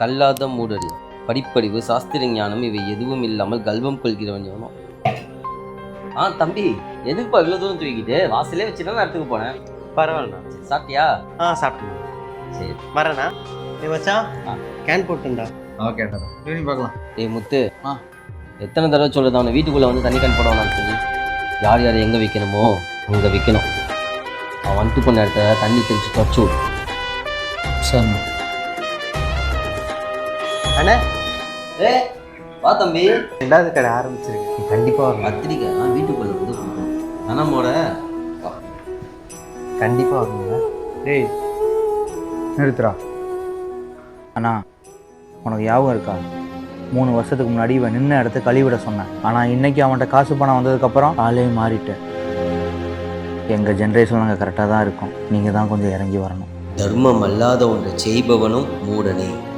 கல்லாத மூடடி, படிப்பறிவு, சாஸ்திர ஞானம் இவை எதுவும் இல்லாமல் கல்வம் கொள்கிறவன் எவனோ. தம்பி, எதுக்குப்பா இவ்வளோ தூரம் தூக்கிட்டு? வாசலே வச்சுட்டு நான் இடத்துக்கு போனேன். பரவாயில்லண்ணா. சரி, சாப்பிட்டியா? சாப்பிட்டேண்ணா. சரி வரேண்ணா. மச்சான் கேன் போட்டுண்டா. ஓகேடா, ஈவினிங் பார்க்கலாம். ஏய் முத்து, எத்தனை தடவை சொல்கிறது அவனை வீட்டுக்குள்ளே வந்து தண்ணி கேன் போடணும்னு சொல்லி? யார் யார் எங்கே வைக்கணுமோ அங்கே வைக்கணும். அவன் வந்துட்டு போன இடத்த தண்ணி தெளிச்சு தொடச்சு விடு. சரிண்ணா. அண்ணே, வா தம்பி. 2வது கடை ஆரம்பிச்சிருக்கேன். கண்டிப்பாக வரணும். கத்திரிக்காய் நான் வீட்டுக்குள்ளே வந்து அண்ணாமோட கண்டிப்பாக வரணுங்க. டேய் நிறுத்துறா. அண்ணா, உனக்கு ஞாபகம் இருக்கா? 3 வருஷத்துக்கு முன்னாடி இவன் நின்ன இடத்த கழிவிட சொன்னேன். ஆனால் இன்னைக்கு அவன்கிட்ட காசு பணம் வந்ததுக்கப்புறம் ஆளே மாறிட்டேன். எங்கள் ஜென்ரேஷன் நாங்கள் கரெக்டாக தான் இருக்கோம். நீங்கள் தான் கொஞ்சம் இறங்கி வரணும். தர்மம் அல்லாத ஒன்றை செய்பவனும் மூடனே.